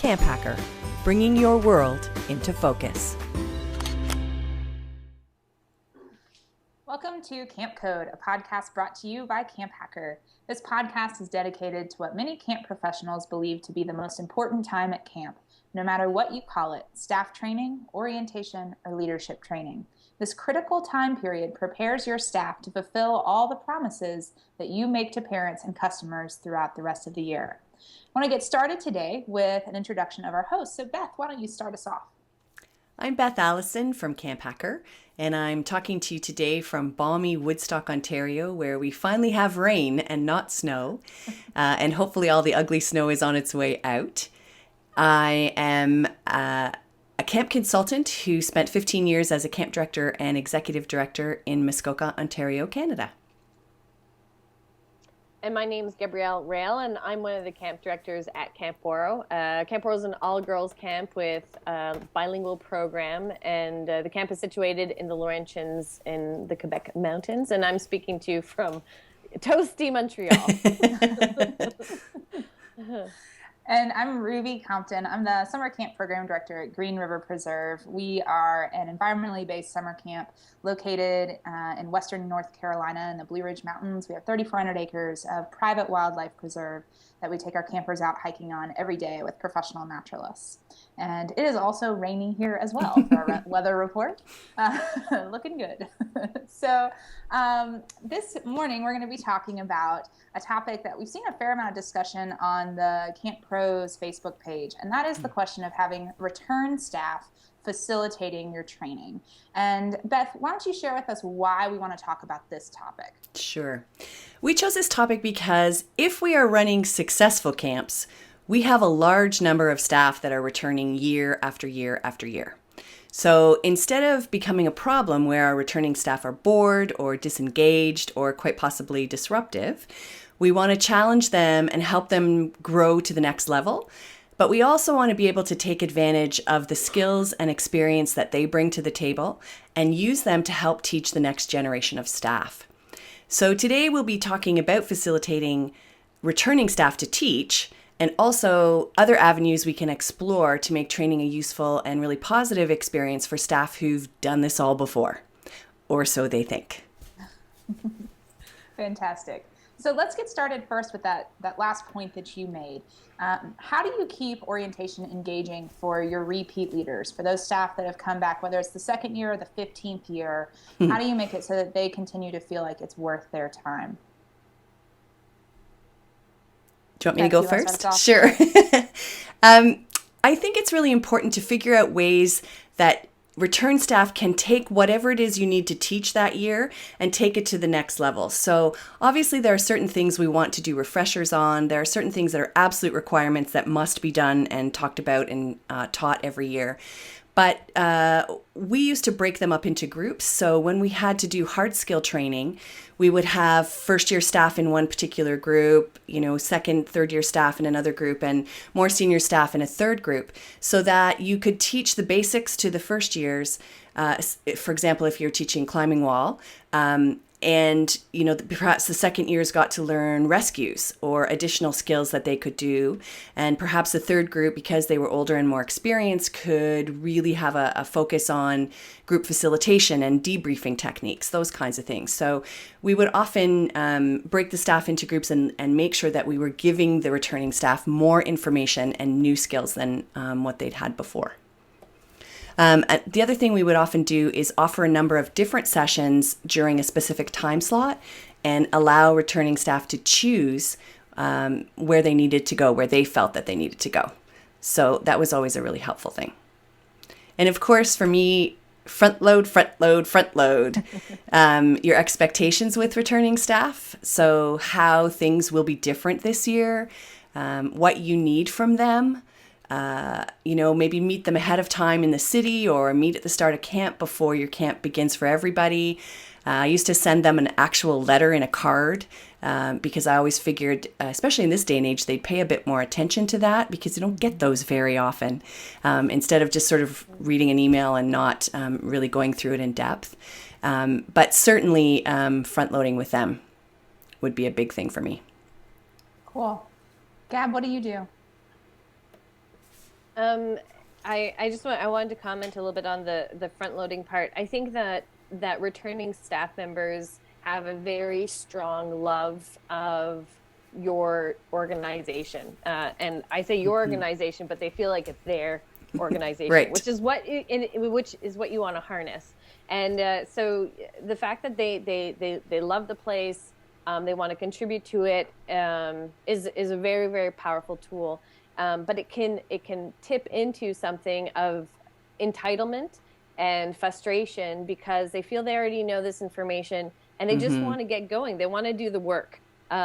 Camp Hacker, bringing your world into focus. Welcome to Camp Code, a podcast brought to you by Camp Hacker. This podcast is dedicated to what many camp professionals believe to be the most important time at camp, no matter what you call it, staff training, orientation, or leadership training. This critical time period prepares your staff to fulfill all the promises that you make to parents and customers throughout the rest of the year. I want to get started today with an introduction of our host. So Beth, why don't you start us off? I'm Beth Allison from Camp Hacker, and I'm talking to you today from balmy Woodstock, Ontario, where we finally have rain and not snow, and hopefully all the ugly snow is on its way out. I am a camp consultant who spent 15 years as a camp director and executive director in Muskoka, Ontario, Canada. And my name is Gabrielle Rail, and I'm one of the camp directors at Camp Boro. Camp Boro is an all-girls camp with a bilingual program, and the camp is situated in the Laurentians in the Quebec Mountains, and I'm speaking to you from toasty Montreal. And I'm Ruby Compton. I'm the summer camp program director at Green River Preserve. We are an environmentally based summer camp located in western North Carolina in the Blue Ridge Mountains. We have 3,400 acres of private wildlife preserve that we take our campers out hiking on every day with professional naturalists. And it is also raining here as well for our weather report. Looking good. So this morning we're going to be talking about a topic that we've seen a fair amount of discussion on the Camp Pros Facebook page, and that is the question of having return staff facilitating your training. And Beth, why don't you share with us why we want to talk about this topic? Sure. We chose this topic because if we are running successful camps, we have a large number of staff that are returning year after year after year. So instead of becoming a problem where our returning staff are bored or disengaged or quite possibly disruptive, we want to challenge them and help them grow to the next level. But we also want to be able to take advantage of the skills and experience that they bring to the table and use them to help teach the next generation of staff. So today we'll be talking about facilitating returning staff to teach, and also other avenues we can explore to make training a useful and really positive experience for staff who've done this all before, or so they think. Fantastic. So let's get started first with that last point that you made. How do you keep orientation engaging for your repeat leaders, for those staff that have come back, whether it's the second year or the 15th year? How do you make it so that they continue to feel like it's worth their time? Do you want me to go first? Sure. I think it's really important to figure out ways that return staff can take whatever it is you need to teach that year and take it to the next level. So obviously there are certain things we want to do refreshers on. There are certain things that are absolute requirements that must be done and talked about and taught every year. But we used to break them up into groups. So when we had to do hard skill training, we would have first year staff in one particular group, second, third year staff in another group, and more senior staff in a third group, so that you could teach the basics to the first years. For example, if you're teaching climbing wall, and perhaps the second years got to learn rescues or additional skills that they could do. And perhaps the third group, because they were older and more experienced, could really have a focus on group facilitation and debriefing techniques, those kinds of things. So we would often break the staff into groups and make sure that we were giving the returning staff more information and new skills than what they'd had before. The other thing we would often do is offer a number of different sessions during a specific time slot and allow returning staff to choose where they needed to go, where they felt that they needed to go. So that was always a really helpful thing. And of course, for me, front load your expectations with returning staff. So how things will be different this year, what you need from them. Maybe meet them ahead of time in the city or meet at the start of camp before your camp begins for everybody. I used to send them an actual letter in a card because I always figured, especially in this day and age, they'd pay a bit more attention to that because you don't get those very often, instead of just sort of reading an email and not really going through it in depth. But certainly front loading with them would be a big thing for me. Cool. Gab, what do you do? Um, I wanted to comment a little bit on the front loading part. I think that returning staff members have a very strong love of your organization, and I say your organization, but they feel like it's their organization, Right. which is which is what you want to harness. And so the fact that they love the place, they want to contribute to it, is a very, very powerful tool. But it can tip into something of entitlement and frustration because they feel they already know this information and they just want to get going. They want to do the work. They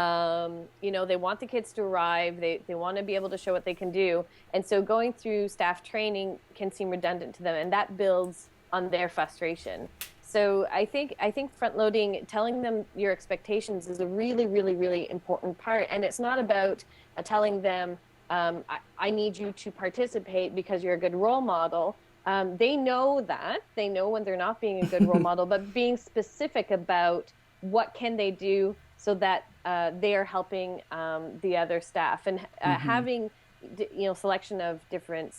want the kids to arrive. They want to be able to show what they can do. And so going through staff training can seem redundant to them, and that builds on their frustration. So I think front loading, telling them your expectations is a really, really, really important part. And it's not about telling them, I need you to participate because you're a good role model. They know that. They know when they're not being a good role model, but being specific about what can they do so that they are helping the other staff, and having selection of different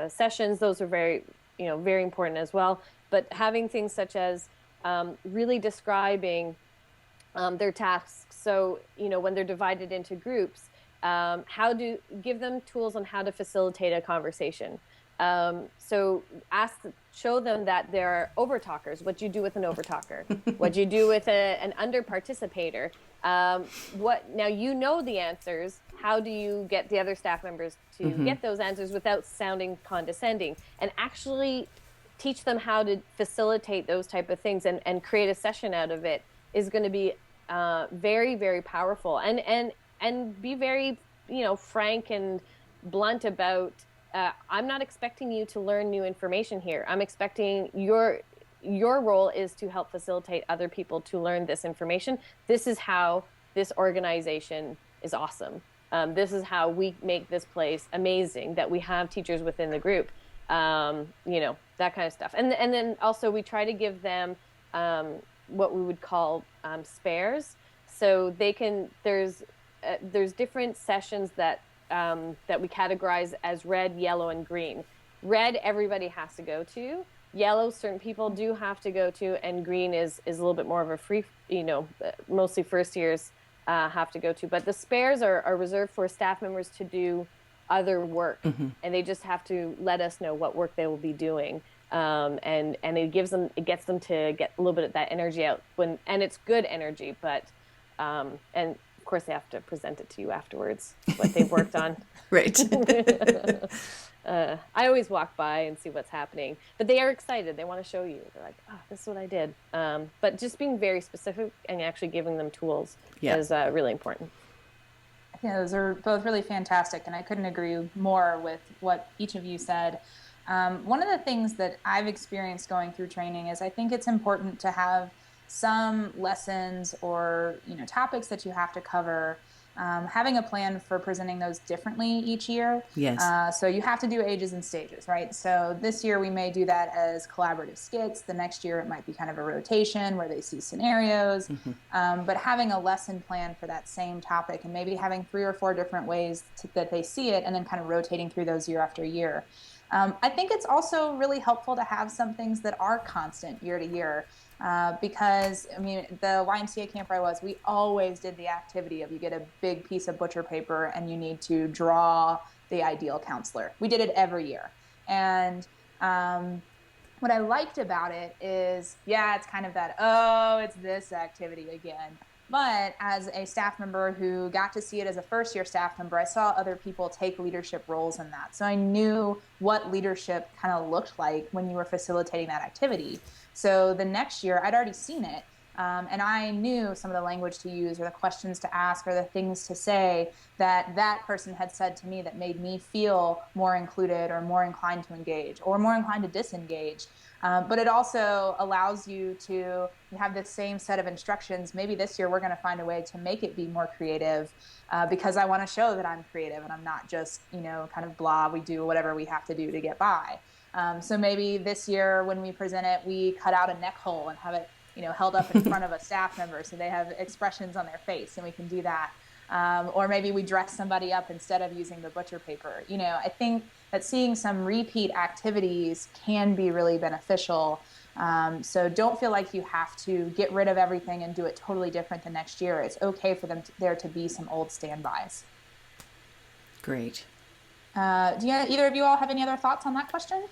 sessions. Those are very very important as well. But having things such as really describing their tasks. So when they're divided into groups, how to give them tools on how to facilitate a conversation. So show them that there are overtalkers. What you do with an overtalker, what you do with an under participator. Now you know the answers. How do you get the other staff members to get those answers without sounding condescending, and actually teach them how to facilitate those type of things and create a session out of it is going to be very, very powerful, and be very frank and blunt about I'm not expecting you to learn new information here. I'm expecting your role is to help facilitate other people to learn this information. This is how this organization is awesome. This is how we make this place amazing, that we have teachers within the group. That kind of stuff. And then also we try to give them what we would call spares. So there's different sessions that we categorize as red, yellow, and green. Red, everybody has to go to. Yellow, certain people do have to go to, and green is a little bit more of a free, mostly first years have to go to. But the spares are reserved for staff members to do other work, and they just have to let us know what work they will be doing. And it gets them to get a little bit of that energy out and it's good energy, but and of course they have to present it to you afterwards, what they've worked on. Right. I always walk by and see what's happening, but they are excited. They want to show you. They're like, oh, this is what I did. But just being very specific and actually giving them tools is really important. Yeah, those are both really fantastic, and I couldn't agree more with what each of you said. One of the things that I've experienced going through training is I think it's important to have some lessons or topics that you have to cover, having a plan for presenting those differently each year. Yes. So you have to do ages and stages, right? So this year we may do that as collaborative skits. The next year it might be kind of a rotation where they see scenarios, but having a lesson plan for that same topic and maybe having 3 or 4 different ways that they see it and then kind of rotating through those year after year. I think it's also really helpful to have some things that are constant year to year. Because, the YMCA camp where I was, we always did the activity of you get a big piece of butcher paper and you need to draw the ideal counselor. We did it every year. And what I liked about it is, it's kind of that, it's this activity again. But as a staff member who got to see it as a first-year staff member, I saw other people take leadership roles in that. So I knew what leadership kind of looked like when you were facilitating that activity. So the next year, I'd already seen it, and I knew some of the language to use or the questions to ask or the things to say that person had said to me that made me feel more included or more inclined to engage or more inclined to disengage. But it also allows you to have the same set of instructions. Maybe this year we're going to find a way to make it be more creative because I want to show that I'm creative and I'm not just, kind of blah, we do whatever we have to do to get by. So maybe this year when we present it, we cut out a neck hole and have it, held up in front of a staff member so they have expressions on their face, and we can do that. or maybe we dress somebody up instead of using the butcher paper. I think that seeing some repeat activities can be really beneficial. So don't feel like you have to get rid of everything and do it totally different the next year. It's okay for there to be some old standbys. Great. Do either of you all have any other thoughts on that question?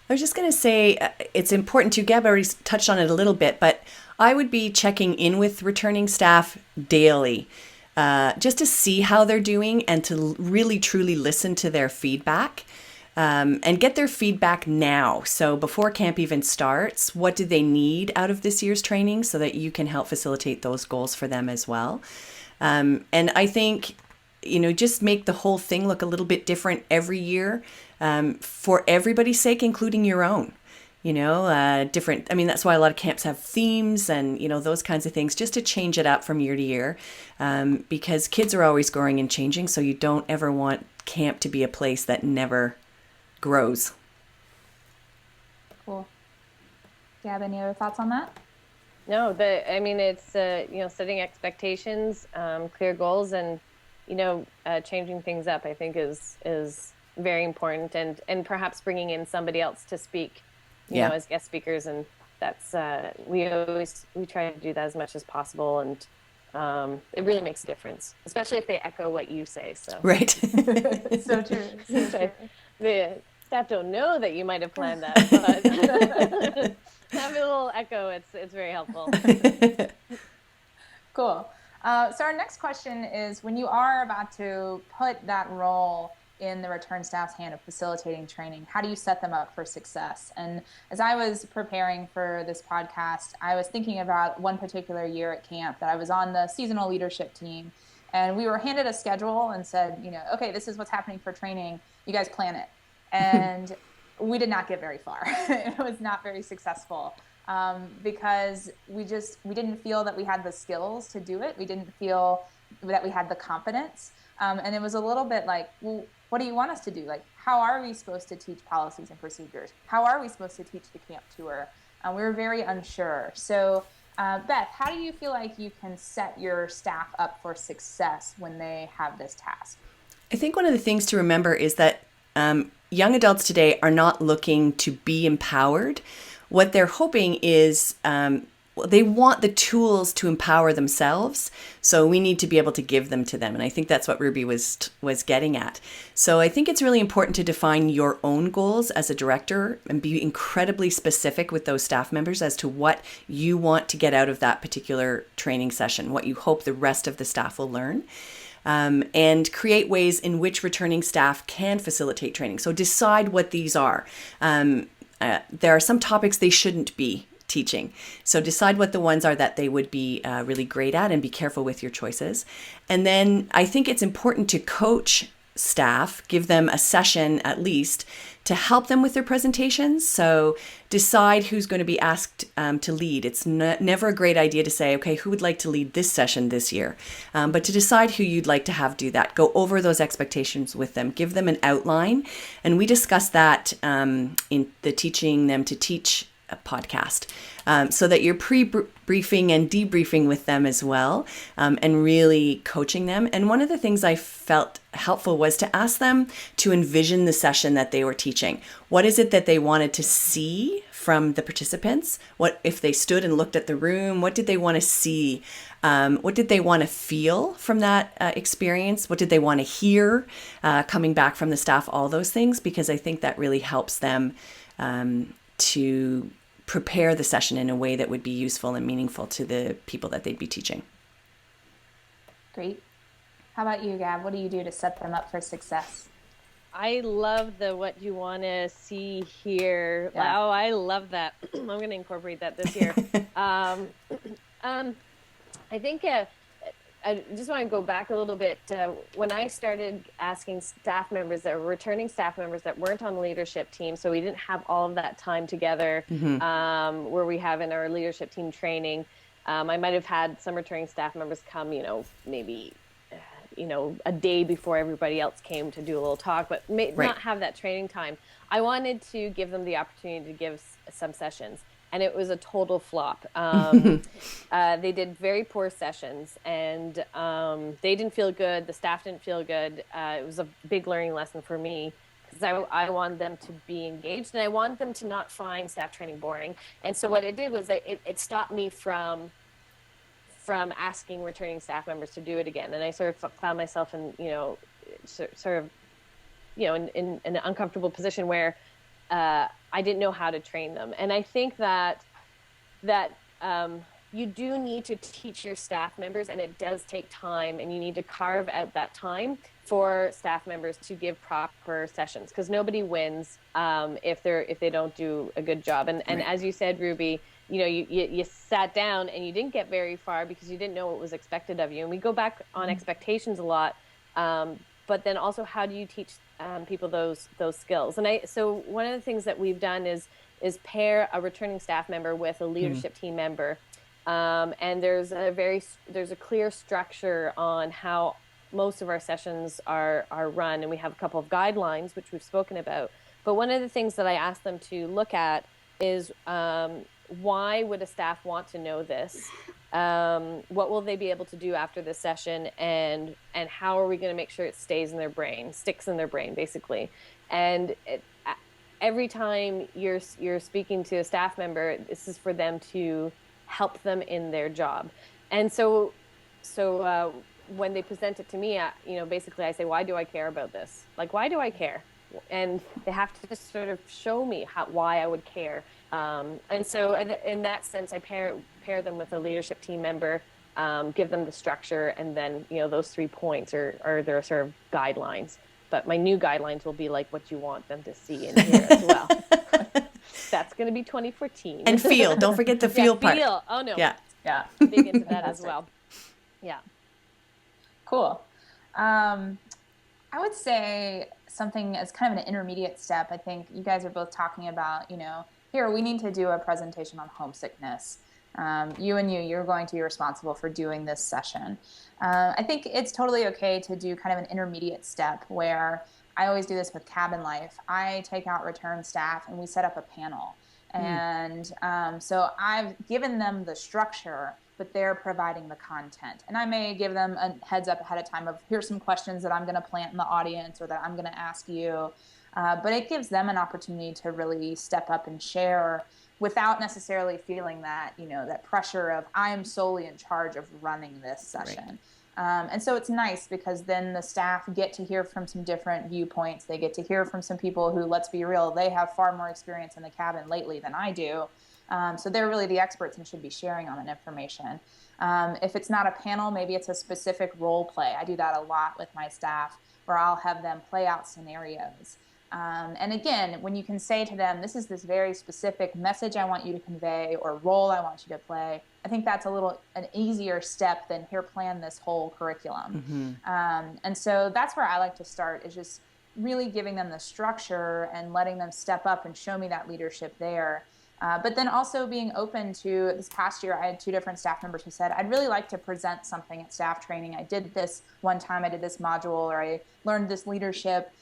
I was just going to say it's important to, Gab already touched on it a little bit, but I would be checking in with returning staff daily just to see how they're doing and to really truly listen to their feedback and get their feedback now. So before camp even starts, what do they need out of this year's training so that you can help facilitate those goals for them as well. And I think just make the whole thing look a little bit different every year for everybody's sake, including your own, different. I mean, that's why a lot of camps have themes and, those kinds of things, just to change it up from year to year, because kids are always growing and changing. So you don't ever want camp to be a place that never grows. Cool. Do you have any other thoughts on that? No, it's, setting expectations, clear goals, and changing things up, I think is very important, and perhaps bringing in somebody else to speak, as guest speakers, and that's we try to do that as much as possible, and it really makes a difference, especially if they echo what you say. So right. So true. The staff don't know that you might have planned that, but have a little echo. It's very helpful. Cool. So our next question is, when you are about to put that role in the return staff's hand of facilitating training, how do you set them up for success? And as I was preparing for this podcast, I was thinking about one particular year at camp that I was on the seasonal leadership team, and we were handed a schedule and said, okay, this is what's happening for training. You guys plan it. And we did not get very far. It was not very successful. Because we didn't feel that we had the skills to do it. We didn't feel that we had the competence. And it was a little bit like, well, what do you want us to do? Like, how are we supposed to teach policies and procedures? How are we supposed to teach the camp tour? We were very unsure. So, Beth, how do you feel like you can set your staff up for success when they have this task? I think one of the things to remember is that young adults today are not looking to be empowered. What they're hoping is they want the tools to empower themselves. So we need to be able to give them to them. And I think that's what Ruby was getting at. So I think it's really important to define your own goals as a director and be incredibly specific with those staff members as to what you want to get out of that particular training session, what you hope the rest of the staff will learn. And create ways in which returning staff can facilitate training. So decide what these are. There are some topics they shouldn't be teaching. So decide what the ones are that they would be really great at, and be careful with your choices. And then I think it's important to coach staff, give them a session at least to help them with their presentations. So decide who's going to be asked to lead. It's never a great idea to say, okay, who would like to lead this session this year? But to decide who you'd like to have do that, go over those expectations with them, give them an outline. And we discussed that in the Teaching Them to Teach podcast, so that you're pre-briefing and debriefing with them as well, and really coaching them. And one of the things I felt helpful was to ask them to envision the session that they were teaching. What is it that they wanted to see from the participants? What if they stood and looked at the room? What did they want to see? What did they want to feel from that experience? What did they want to hear coming back from the staff? All those things, because I think that really helps them to prepare the session in a way that would be useful and meaningful to the people that they'd be teaching. Great. How about you, Gab? What do you do to set them up for success? I love the what you want to see here. Yeah. Oh, I love that. I'm going to incorporate that this year. I think I just want to go back a little bit. When I started asking staff members that were returning staff members that weren't on the leadership team, so we didn't have all of that time together where we have in our leadership team training. I might have had some returning staff members come, maybe, a day before everybody else came to do a little talk, but not have that training time. I wanted to give them the opportunity to give some sessions. and it was a total flop. They did very poor sessions, and they didn't feel good. The staff didn't feel good. It was a big learning lesson for me, because I wanted them to be engaged, and I wanted them to not find staff training boring. And so what it did was that it stopped me from asking returning staff members to do it again. And I sort of found myself in, in an uncomfortable position where I didn't know how to train them. And I think that you do need to teach your staff members, and it does take time, and you need to carve out that time for staff members to give proper sessions, because nobody wins if they don't do a good job. And Right. as you said, Ruby, you sat down and you didn't get very far because you didn't know what was expected of you. And we go back on expectations a lot, but then also, how do you teach people those skills? And so one of the things that we've done is pair a returning staff member with a leadership team member, and there's a clear structure on how most of our sessions are run, and we have a couple of guidelines which we've spoken about. But one of the things that I asked them to look at is, why would a staff want to know this? What will they be able to do after this session, and how are we going to make sure it sticks in their brain, basically. And every time you're speaking to a staff member, this is for them to help them in their job. And so when they present it to me, basically I say, why do I care about this? Like, why do I care? And they have to just sort of show me why I would care. And so in that sense, I pair them with a leadership team member, give them the structure, and then, those 3 points are their sort of guidelines. But my new guidelines will be like what you want them to see and hear as well. That's going to be 2014. And feel. Don't forget the feel part. Feel. Oh, no. Yeah. Big into that as well. Yeah. Cool. I would say something as kind of an intermediate step. I think you guys are both talking about, here we need to do a presentation on homesickness. You're going to be responsible for doing this session. I think it's totally okay to do kind of an intermediate step where I always do this with cabin life. I take out return staff and we set up a panel. And so I've given them the structure, but they're providing the content. And I may give them a heads up ahead of time of, here's some questions that I'm going to plant in the audience or that I'm going to ask you. But it gives them an opportunity to really step up and share without necessarily feeling that, that pressure of, I am solely in charge of running this session. Right. And so it's nice because then the staff get to hear from some different viewpoints. They get to hear from some people who, let's be real, they have far more experience in the cabin lately than I do. So they're really the experts and should be sharing on that information. If it's not a panel, maybe it's a specific role play. I do that a lot with my staff where I'll have them play out scenarios. And again, when you can say to them, this is this very specific message I want you to convey or role I want you to play, I think that's an easier step than here, plan this whole curriculum. Mm-hmm. And so that's where I like to start, is just really giving them the structure and letting them step up and show me that leadership there. But then also being open to, this past year, I had 2 different staff members who said, I'd really like to present something at staff training. I did this one time, I did this module, or I learned this leadership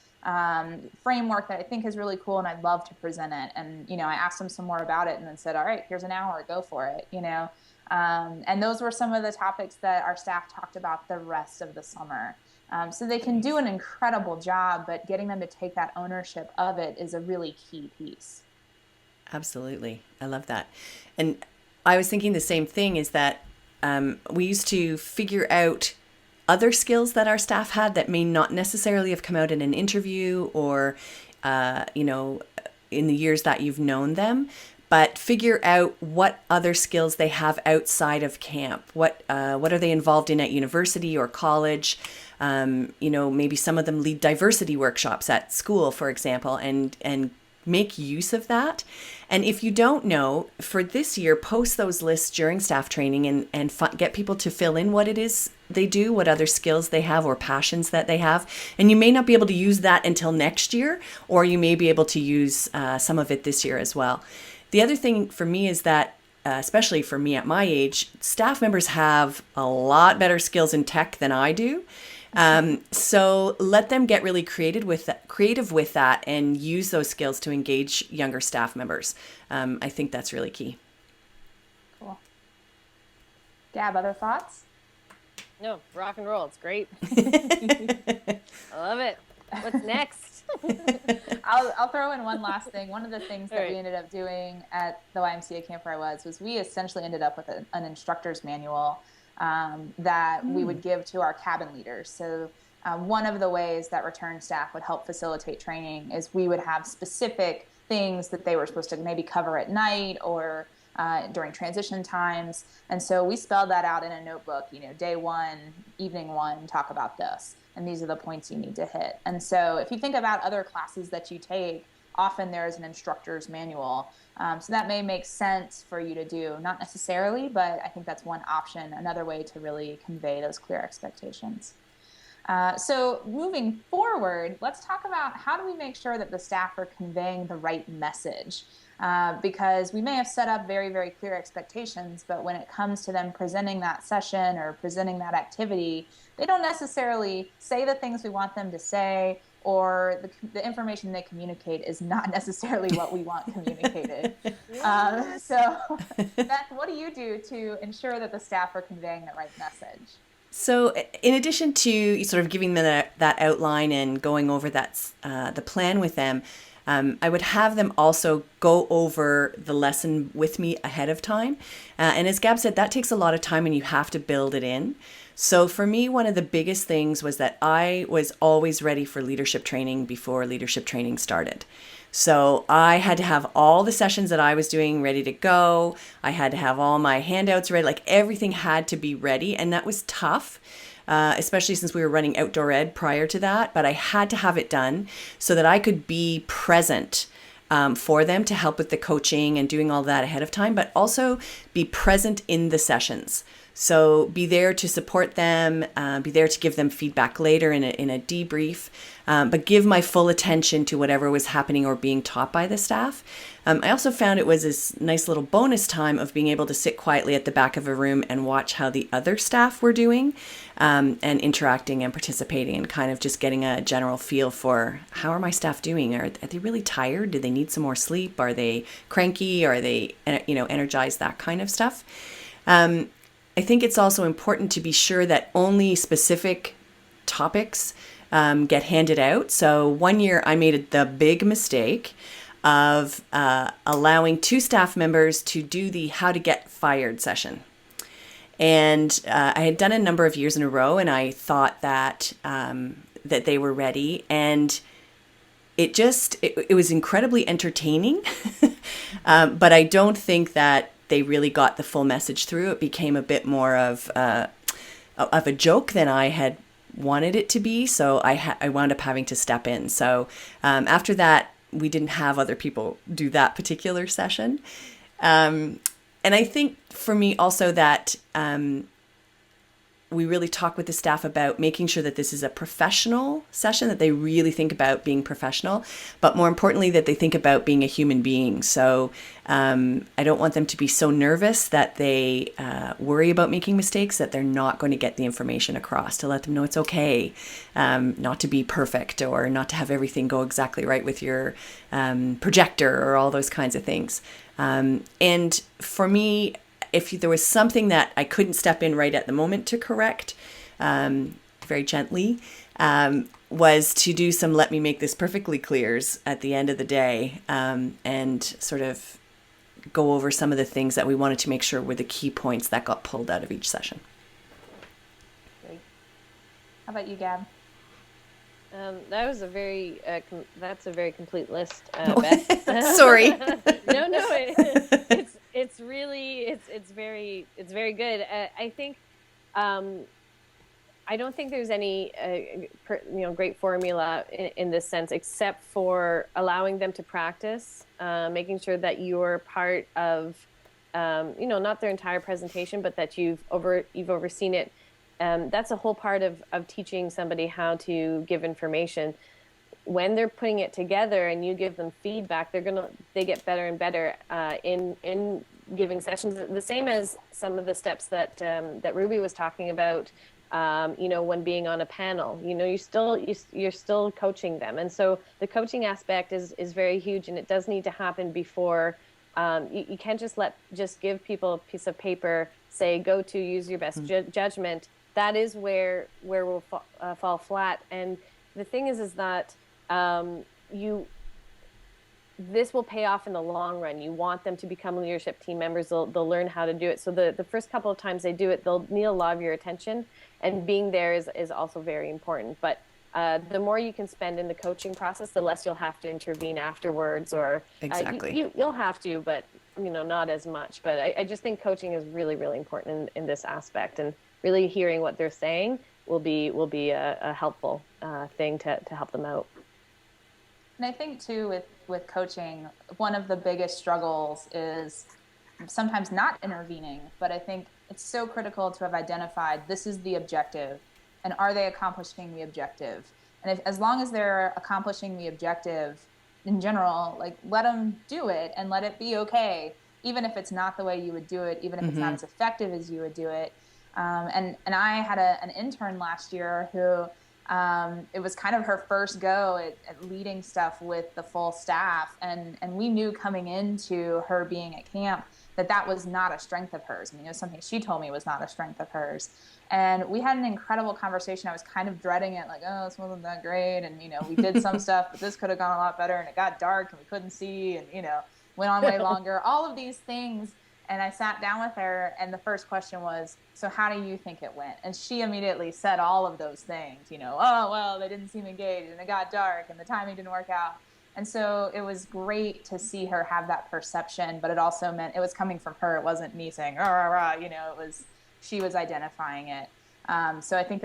framework that I think is really cool and I'd love to present it. And, I asked them some more about it and then said, all right, here's an hour, go for it, And those were some of the topics that our staff talked about the rest of the summer. So they can do an incredible job, but getting them to take that ownership of it is a really key piece. Absolutely. I love that. And I was thinking the same thing, is that we used to figure out other skills that our staff had that may not necessarily have come out in an interview or, in the years that you've known them, but figure out what other skills they have outside of camp. What are they involved in at university or college? Maybe some of them lead diversity workshops at school, for example, and make use of that. And if you don't know, for this year, post those lists during staff training and get people to fill in what it is they do, what other skills they have or passions that they have. And you may not be able to use that until next year, or you may be able to use some of it this year as well. The other thing for me is that, especially for me at my age, staff members have a lot better skills in tech than I do. So let them get really creative with that and use those skills to engage younger staff members. I think that's really key. Gab, other thoughts? No, rock and roll. It's great. I love it. What's next? I'll throw in one last thing. One of the things that Right. we ended up doing at the YMCA camp where I was we essentially ended up with an instructor's manual that we would give to our cabin leaders. So one of the ways that return staff would help facilitate training is we would have specific things that they were supposed to maybe cover at night or during transition times. And so we spelled that out in a notebook, day 1, evening 1, talk about this. And these are the points you need to hit. And so if you think about other classes that you take, often there is an instructor's manual. So that may make sense for you to do, not necessarily, but I think that's one option, another way to really convey those clear expectations. So moving forward, let's talk about how do we make sure that the staff are conveying the right message? Because we may have set up very, very clear expectations, but when it comes to them presenting that session or presenting that activity, they don't necessarily say the things we want them to say, or the information they communicate is not necessarily what we want communicated. So Beth, what do you do to ensure that the staff are conveying the right message? So in addition to sort of giving them that outline and going over the plan with them, I would have them also go over the lesson with me ahead of time. And as Gab said, that takes a lot of time and you have to build it in. So for me, one of the biggest things was that I was always ready for leadership training before leadership training started. So I had to have all the sessions that I was doing ready to go. I had to have all my handouts ready, like everything had to be ready. And that was tough, especially since we were running outdoor ed prior to that. But I had to have it done so that I could be present for them to help with the coaching and doing all that ahead of time, but also be present in the sessions. So be there to support them, be there to give them feedback later in a debrief, but give my full attention to whatever was happening or being taught by the staff. I also found it was this nice little bonus time of being able to sit quietly at the back of a room and watch how the other staff were doing and interacting and participating and kind of just getting a general feel for how are my staff doing? Are they really tired? Do they need some more sleep? Are they cranky? Are they, energized? That kind of stuff. I think it's also important to be sure that only specific topics get handed out. So one year I made the big mistake of allowing 2 staff members to do the how to get fired session. And I had done a number of years in a row and I thought that that they were ready, and it was incredibly entertaining. But I don't think that they really got the full message through. It became a bit more of a joke than I had wanted it to be. So I wound up having to step in. So after that, we didn't have other people do that particular session. And I think for me also that we really talk with the staff about making sure that this is a professional session, that they really think about being professional, but more importantly, that they think about being a human being. So I don't want them to be so nervous that they worry about making mistakes, that they're not going to get the information across, to let them know it's okay not to be perfect or not to have everything go exactly right with your projector or all those kinds of things. And for me, if there was something that I couldn't step in right at the moment to correct, very gently, was to do some let me make this perfectly clears at the end of the day, and sort of go over some of the things that we wanted to make sure were the key points that got pulled out of each session. Great. How about you, Gab? That's a very complete list, Beth. Sorry. No, it's very good. I think I don't think there's any great formula in this sense, except for allowing them to practice, making sure that you're part of not their entire presentation, but that you've overseen it. That's a whole part of teaching somebody how to give information. When they're putting it together and you give them feedback, they get better and better in giving sessions. The same as some of the steps that Ruby was talking about. When being on a panel, you're still coaching them, and so the coaching aspect is very huge, and it does need to happen before. You can't just give people a piece of paper say, go to, use your best judgment, that is where we'll fall flat. And the thing is that this will pay off in the long run. You want them to become leadership team members. They'll learn how to do it. So the first couple of times they do it, they'll need a lot of your attention, and being there is also very important. But the more you can spend in the coaching process, the less you'll have to intervene afterwards, or exactly. You'll have to, but not as much. But I just think coaching is really, really important in this aspect, and really hearing what they're saying will be a helpful thing to help them out. And I think too, with coaching, one of the biggest struggles is sometimes not intervening, but I think it's so critical to have identified this is the objective, and are they accomplishing the objective? And as long as they're accomplishing the objective in general, like, let them do it and let it be okay, even if it's not the way you would do it, even if it's not as effective as you would do it. And I had an intern last year who it was kind of her first go at leading stuff with the full staff. And we knew coming into her being at camp that was not a strength of hers. I mean, it was something she told me was not a strength of hers. And we had an incredible conversation. I was kind of dreading it, like, oh, this wasn't that great. And, we did some stuff, but this could have gone a lot better. And it got dark and we couldn't see, and, went on way longer, all of these things. And I sat down with her, and the first question was, so how do you think it went? And she immediately said all of those things, oh, well, they didn't seem engaged, and it got dark, and the timing didn't work out. And so it was great to see her have that perception, but it also meant it was coming from her. It wasn't me saying, rah, rah, rah, she was identifying it. So I think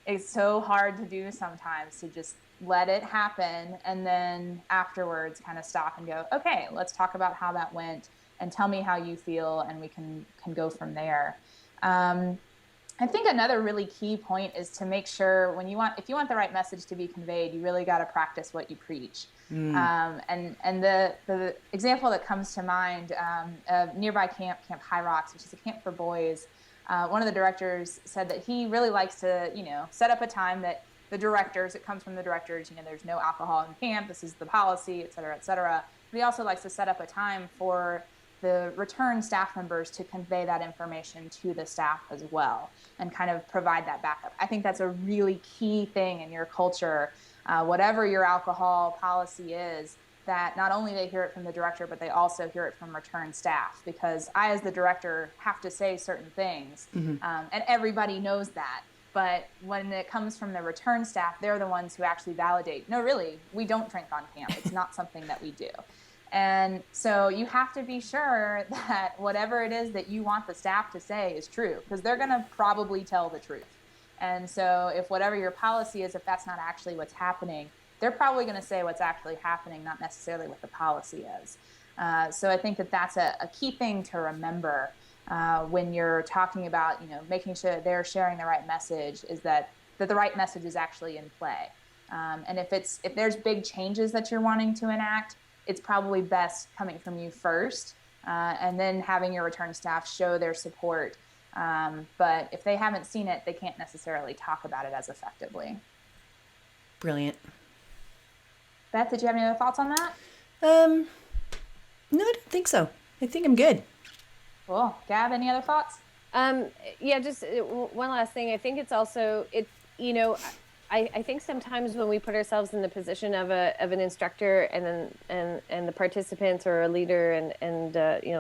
it's so hard to do sometimes, to just let it happen, and then afterwards kind of stop and go, okay, let's talk about how that went, and tell me how you feel, and we can go from there. I think another really key point is to make sure if you want the right message to be conveyed, you really got to practice what you preach. And the example that comes to mind, nearby Camp High Rocks, which is a camp for boys, one of the directors said that he really likes to, set up a time that the directors, it comes from the directors, there's no alcohol in camp, this is the policy, et cetera, et cetera. But he also likes to set up a time for the return staff members to convey that information to the staff as well, and kind of provide that backup. I think that's a really key thing in your culture, whatever your alcohol policy is, that not only they hear it from the director, but they also hear it from return staff, because I, as the director, have to say certain things, and everybody knows that. But when it comes from the return staff, they're the ones who actually validate, no, really, we don't drink on camp. It's not something that we do. And so you have to be sure that whatever it is that you want the staff to say is true, because they're going to probably tell the truth. And so if whatever your policy is, if that's not actually what's happening, they're probably going to say what's actually happening, not necessarily what the policy is. So I think that's a key thing to remember when you're talking about, making sure they're sharing the right message, is that the right message is actually in play. And if there's big changes that you're wanting to enact, it's probably best coming from you first, and then having your return staff show their support. But if they haven't seen it, they can't necessarily talk about it as effectively. Brilliant. Beth, did you have any other thoughts on that? No, I don't think so. I think I'm good. Cool. Gab, any other thoughts? Yeah, just one last thing. I think it's also, I think sometimes when we put ourselves in the position of an instructor, and the participants, or a leader and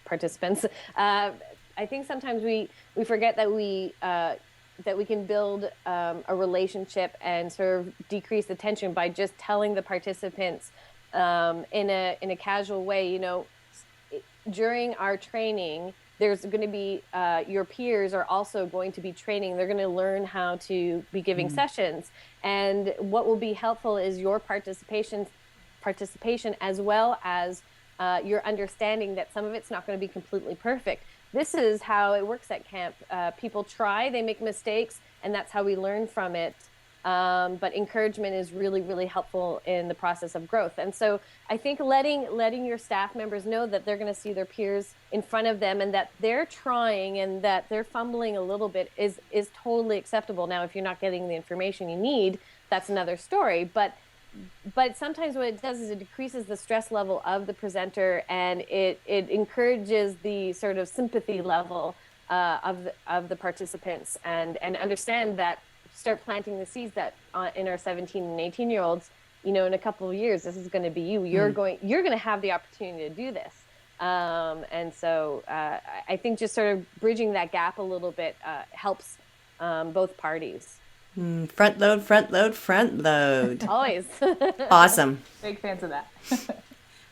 participants, I think sometimes we forget that we can build a relationship and sort of decrease the tension by just telling the participants in a casual way. During our training, there's going to be your peers are also going to be training. They're going to learn how to be giving sessions, and what will be helpful is your participation as well as your understanding that some of it's not going to be completely perfect. This is how it works at camp. People try, they make mistakes, and that's how we learn from it. But encouragement is really, really helpful in the process of growth. And so I think letting your staff members know that they're going to see their peers in front of them, and that they're trying and that they're fumbling a little bit is totally acceptable. Now, if you're not getting the information you need, that's another story. But sometimes what it does is it decreases the stress level of the presenter, and it encourages the sort of sympathy level of the participants, and understand that, start planting the seeds that in our 17 and 18-year-olds, in a couple of years, this is going to be you. You're going to have the opportunity to do this. And so I think just sort of bridging that gap a little bit helps both parties. Front load, front load, front load. Always. Awesome. Big fans of that.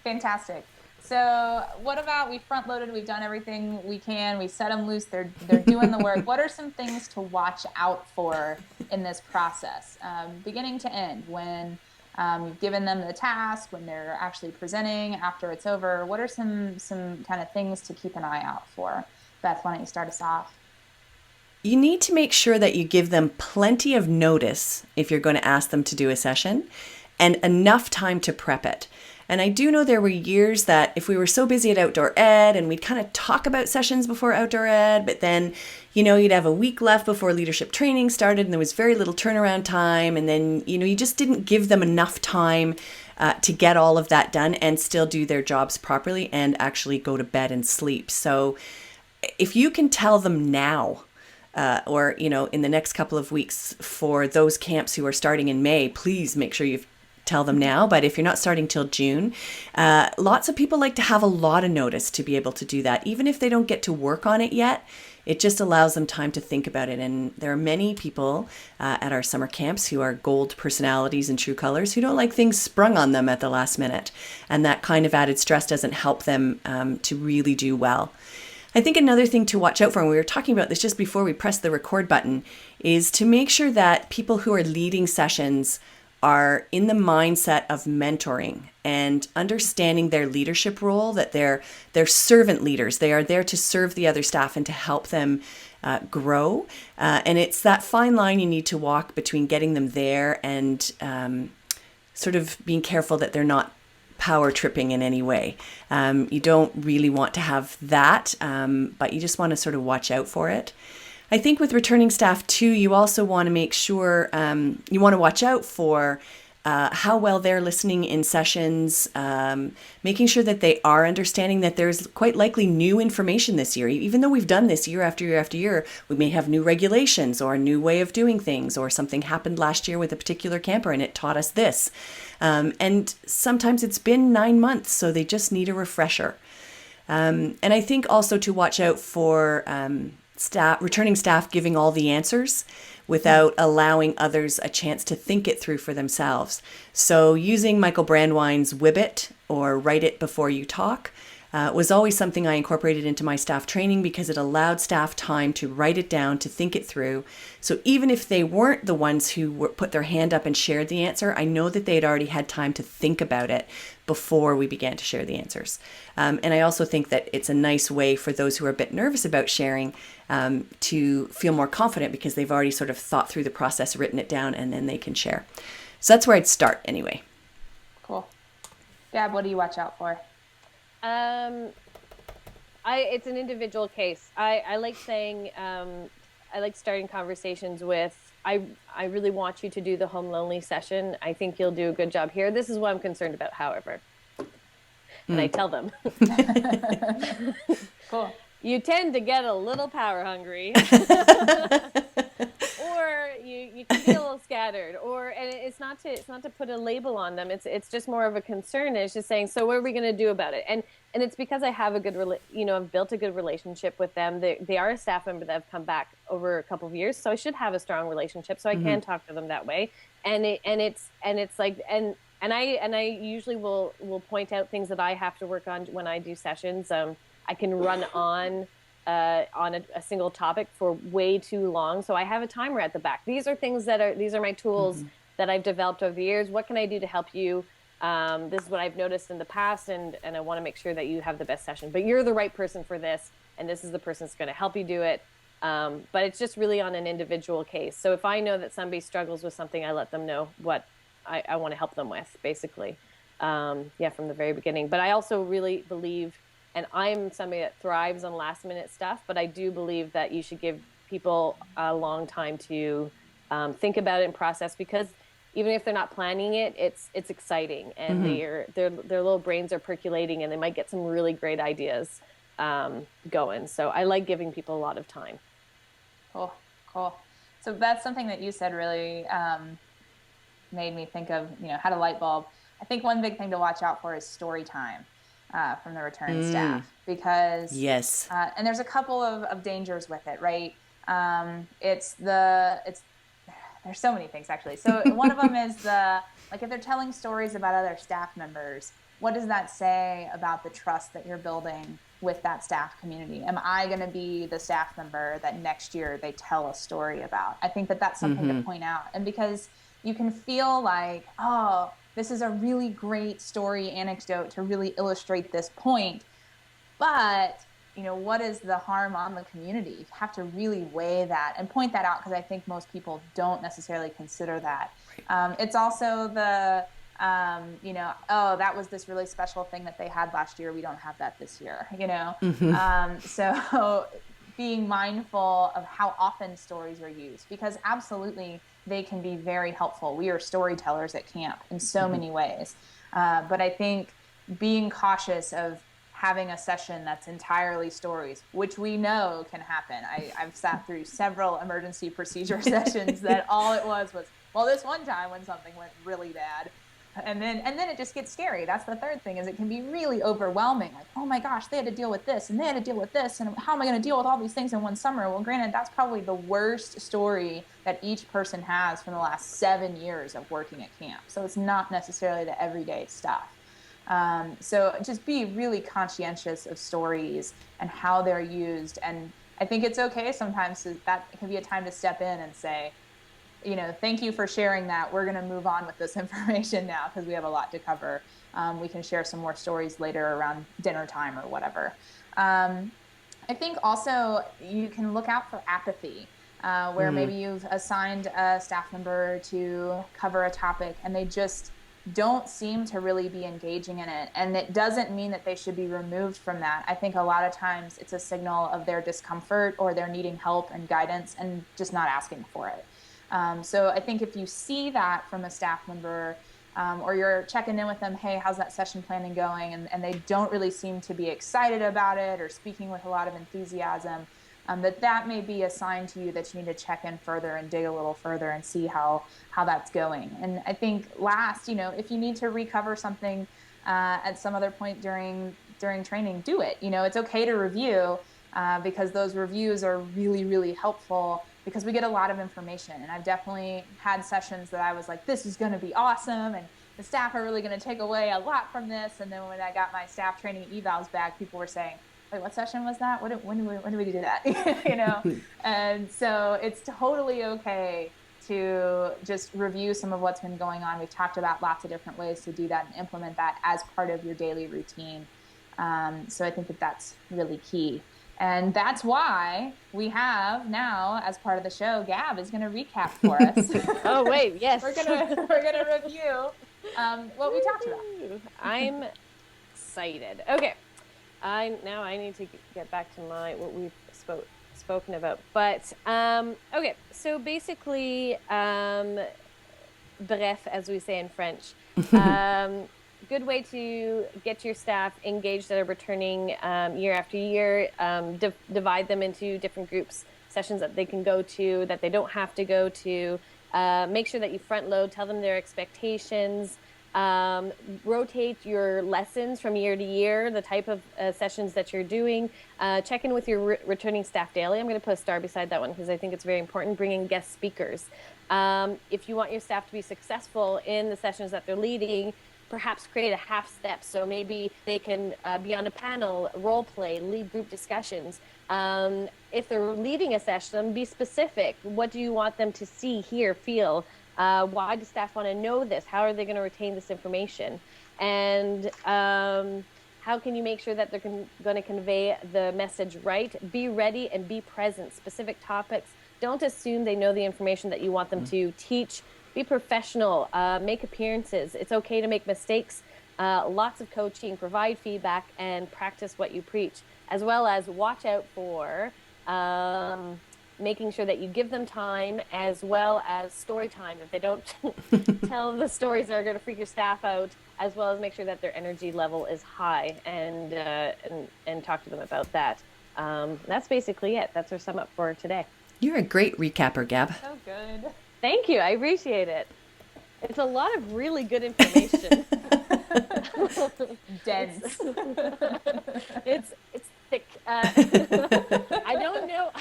Fantastic. So what about, we front loaded, we've done everything we can, we set them loose, they're doing the work. What are some things to watch out for in this process, beginning to end, when you've given them the task, when they're actually presenting, after it's over? What are some kind of things to keep an eye out for? Beth, why don't you start us off? You need to make sure that you give them plenty of notice if you're going to ask them to do a session, and enough time to prep it. And I do know there were years that if we were so busy at outdoor ed and we'd kind of talk about sessions before outdoor ed, but then, you'd have a week left before leadership training started and there was very little turnaround time. And then, you just didn't give them enough time to get all of that done and still do their jobs properly and actually go to bed and sleep. So if you can tell them now, or, in the next couple of weeks for those camps who are starting in May, please make sure you tell them now. But if you're not starting till June, lots of people like to have a lot of notice to be able to do that. Even if they don't get to work on it yet, it just allows them time to think about it. And there are many people at our summer camps who are gold personalities and true colors who don't like things sprung on them at the last minute. And that kind of added stress doesn't help them to really do well. I think another thing to watch out for, and we were talking about this just before we press the record button, is to make sure that people who are leading sessions are in the mindset of mentoring and understanding their leadership role, that they're servant leaders. They are there to serve the other staff and to help them grow. And it's that fine line you need to walk between getting them there and sort of being careful that they're not power tripping in any way. You don't really want to have that, but you just want to sort of watch out for it. I think with returning staff too, you also want to make sure, you want to watch out for how well they're listening in sessions, making sure that they are understanding that there's quite likely new information this year. Even though we've done this year after year after year, we may have new regulations or a new way of doing things, or something happened last year with a particular camper and it taught us this. And sometimes it's been 9 months, so they just need a refresher. And I think also to watch out for returning staff giving all the answers without allowing others a chance to think it through for themselves. So using Michael Brandwine's Wibbit, or write it before you talk, was always something I incorporated into my staff training because it allowed staff time to write it down, to think it through. So even if they weren't the ones who put their hand up and shared the answer, I know that they'd already had time to think about it before we began to share the answers. And I also think that it's a nice way for those who are a bit nervous about sharing to feel more confident because they've already sort of thought through the process, written it down, and then they can share. So that's where I'd start anyway. Cool. Gab, what do you watch out for? It's an individual case. I like saying, I like starting conversations with, I really want you to do the home lonely session. I think you'll do a good job here. This is what I'm concerned about, however. And I tell them. Cool. You tend to get a little power hungry. Or you can be a little scattered, and it's not to put a label on them. It's just more of a concern. It's just saying, so what are we going to do about it? And it's because I have I've built a good relationship with them. They are a staff member that have come back over a couple of years, so I should have a strong relationship. So I can talk to them that way. And I usually will point out things that I have to work on when I do sessions. I can run on a single topic for way too long. So I have a timer at the back. These are my tools that I've developed over the years. What can I do to help you? This is what I've noticed in the past, and I want to make sure that you have the best session. But you're the right person for this, and this is the person that's going to help you do it. But it's just really on an individual case. So if I know that somebody struggles with something, I let them know what I want to help them with, basically. From the very beginning. But I also really believe, and I'm somebody that thrives on last minute stuff, but I do believe that you should give people a long time to think about it and process, because even if they're not planning it, it's exciting, and their little brains are percolating, and they might get some really great ideas. going. So I like giving people a lot of time. Cool. So that's something that you said really made me think of, had a light bulb. I think one big thing to watch out for is story time from the return staff, because Yes. and there's a couple of dangers with it, right? There's so many things actually. So one of them is like if they're telling stories about other staff members, what does that say about the trust that you're building with that staff community? Am I going to be the staff member that next year they tell a story about? I think that that's something to point out. And because you can feel like, oh, this is a really great story anecdote to really illustrate this point. But, what is the harm on the community? You have to really weigh that and point that out, because I think most people don't necessarily consider that. It's also oh, that was this really special thing that they had last year. We don't have that this year, So being mindful of how often stories are used, because absolutely they can be very helpful. We are storytellers at camp in so many ways. But I think being cautious of having a session that's entirely stories, which we know can happen. I've sat through several emergency procedure sessions that all it was, well, this one time when something went really bad. And then it just gets scary. That's the third thing, is it can be really overwhelming. Like, oh my gosh, they had to deal with this and they had to deal with this. And how am I going to deal with all these things in one summer? Well, granted, that's probably the worst story that each person has from the last 7 years of working at camp. So it's not necessarily the everyday stuff. So just be really conscientious of stories and how they're used. And I think it's okay sometimes that can be a time to step in and say, thank you for sharing that. We're going to move on with this information now because we have a lot to cover. We can share some more stories later around dinner time or whatever. I think also you can look out for apathy, where maybe you've assigned a staff member to cover a topic and they just don't seem to really be engaging in it. And it doesn't mean that they should be removed from that. I think a lot of times it's a signal of their discomfort or they're needing help and guidance and just not asking for it. So I think if you see that from a staff member, or you're checking in with them, hey, how's that session planning going? And they don't really seem to be excited about it or speaking with a lot of enthusiasm, that may be a sign to you that you need to check in further and dig a little further and see how that's going. And I think last, if you need to recover something at some other point during training, do it. It's okay to review, because those reviews are really, really helpful, because we get a lot of information. And I've definitely had sessions that I was like, this is going to be awesome, and the staff are really going to take away a lot from this. And then when I got my staff training evals back, people were saying, wait, what session was that? When do we do that? And so it's totally okay to just review some of what's been going on. We've talked about lots of different ways to do that and implement that as part of your daily routine. So I think that that's really key. And that's why we have now, as part of the show, Gab is going to recap for us. Oh, wait, yes. We're gonna review what we talked about. I'm excited. Okay. I need to get back to what we've spoken about. But okay, so basically, bref, as we say in French, good way to get your staff engaged that are returning year after year. Divide them into different groups, sessions that they can go to, that they don't have to go to. Make sure that you front load, tell them their expectations. Rotate your lessons from year to year, the type of sessions that you're doing. Check in with your returning staff daily. I'm going to put a star beside that one because I think it's very important. Bring in guest speakers. If you want your staff to be successful in the sessions that they're leading, perhaps create a half step. So maybe they can be on a panel, role play, lead group discussions. If they're leading a session, be specific. What do you want them to see, hear, feel? Why do staff want to know this? How are they going to retain this information? And how can you make sure that they're going to convey the message right? Be ready and be present. Specific topics. Don't assume they know the information that you want them to teach. Be professional. Make appearances. It's okay to make mistakes. Lots of coaching, provide feedback, and practice what you preach, as well as watch out for making sure that you give them time, as well as story time. If they don't tell the stories that are going to freak your staff out, as well as make sure that their energy level is high, and talk to them about that. That's basically it. That's our sum up for today. You're a great recapper, Gab. So good. Thank you. I appreciate it. It's a lot of really good information. Dense. It's thick. I don't know.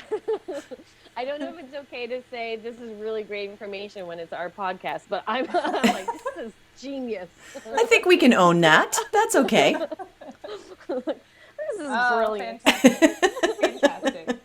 I don't know if it's okay to say this is really great information when it's our podcast, but I'm like, this is genius. I think we can own that. That's okay. This is brilliant. Fantastic. Fantastic.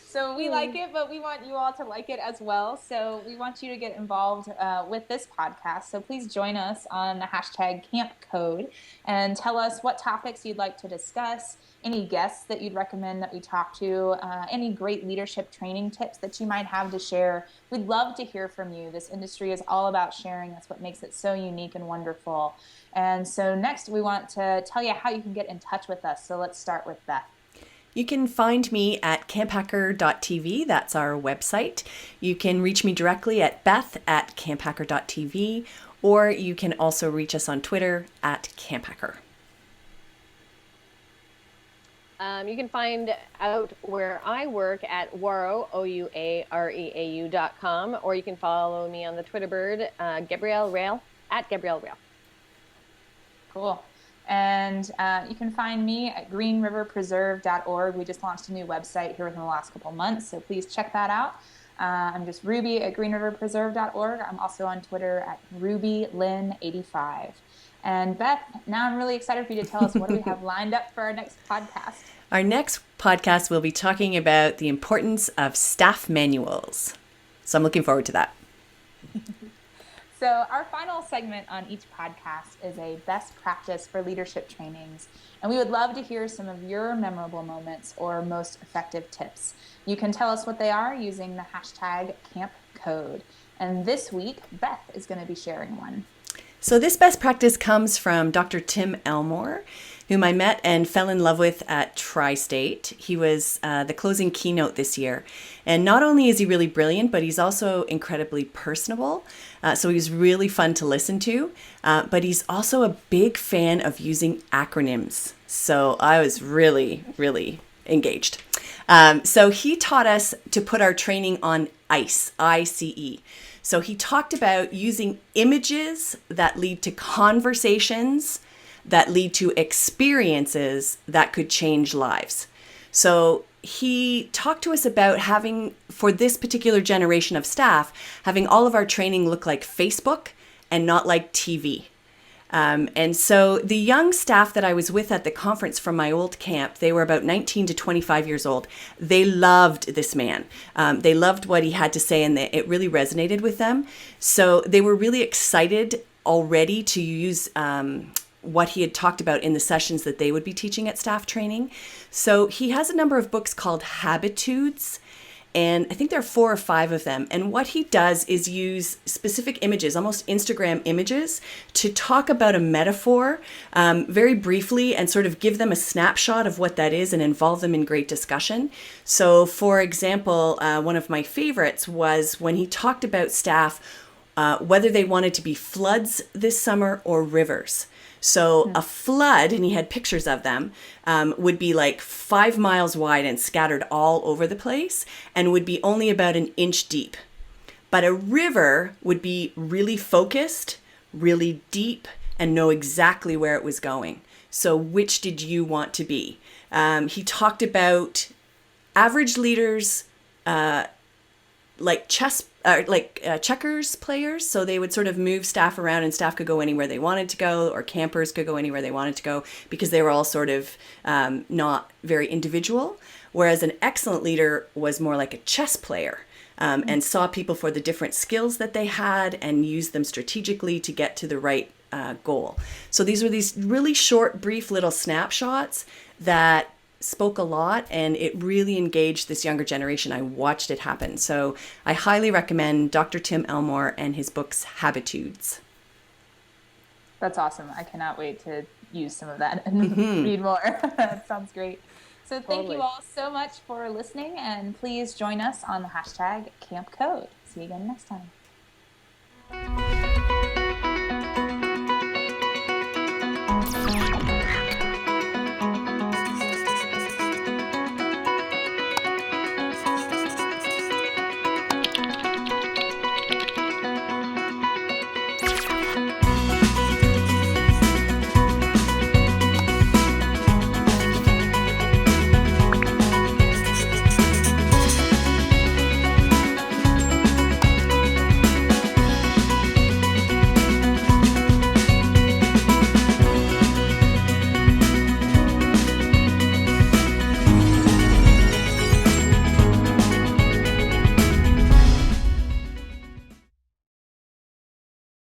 So we like it, but we want you all to like it as well. So we want you to get involved with this podcast. So please join us on the hashtag Camp Code and tell us what topics you'd like to discuss, any guests that you'd recommend that we talk to, any great leadership training tips that you might have to share. We'd love to hear from you. This industry is all about sharing. That's what makes it so unique and wonderful. And so next we want to tell you how you can get in touch with us. So let's start with Beth. You can find me at camphacker.tv. That's our website. You can reach me directly at beth@camphacker.tv, or you can also reach us on Twitter at camphacker. You can find out where I work at Ouareau, OUAREAU.com, or you can follow me on the Twitter bird, Gabrielle Rail, at Gabrielle Rail. Cool. And you can find me at greenriverpreserve.org. We just launched a new website here within the last couple months, so please check that out. I'm just Ruby at greenriverpreserve.org. I'm also on Twitter at RubyLynn85. And Beth, now I'm really excited for you to tell us what do we have lined up for our next podcast. Our next podcast will be talking about the importance of staff manuals. So I'm looking forward to that. So our final segment on each podcast is a best practice for leadership trainings, and we would love to hear some of your memorable moments or most effective tips. You can tell us what they are using the hashtag CampCode. And this week, Beth is going to be sharing one. So this best practice comes from Dr. Tim Elmore, whom I met and fell in love with at Tri-State. He was the closing keynote this year. And not only is he really brilliant, but he's also incredibly personable. So he was really fun to listen to. But he's also a big fan of using acronyms. So I was really, really engaged. So he taught us to put our training on ICE, I-C-E. So he talked about using images that lead to conversations that lead to experiences that could change lives. So he talked to us about having, for this particular generation of staff, having all of our training look like Facebook and not like TV. And so the young staff that I was with at the conference from my old camp, they were about 19 to 25 years old. They loved this man. They loved what he had to say, and it really resonated with them. So they were really excited already to use what he had talked about in the sessions that they would be teaching at staff training. So he has a number of books called Habitudes, and I think there are 4 or 5 of them. And what he does is use specific images, almost Instagram images, to talk about a metaphor very briefly and sort of give them a snapshot of what that is and involve them in great discussion. So, for example, one of my favorites was when he talked about staff, whether they wanted to be floods this summer or rivers. So a flood, and he had pictures of them, would be like 5 miles wide and scattered all over the place and would be only about an inch deep. But a river would be really focused, really deep, and know exactly where it was going. So which did you want to be? He talked about average leaders like checkers players. So they would sort of move staff around and staff could go anywhere they wanted to go, or campers could go anywhere they wanted to go because they were all sort of not very individual. Whereas an excellent leader was more like a chess player and saw people for the different skills that they had and used them strategically to get to the right goal. So these were these really short, brief little snapshots that spoke a lot, and it really engaged this younger generation. I watched it happen. So I highly recommend Dr. Tim Elmore and his books, Habitudes. That's awesome. I cannot wait to use some of that and read more. That sounds great. So thank you all so much for listening, and please join us on the hashtag Camp Code. See you again next time.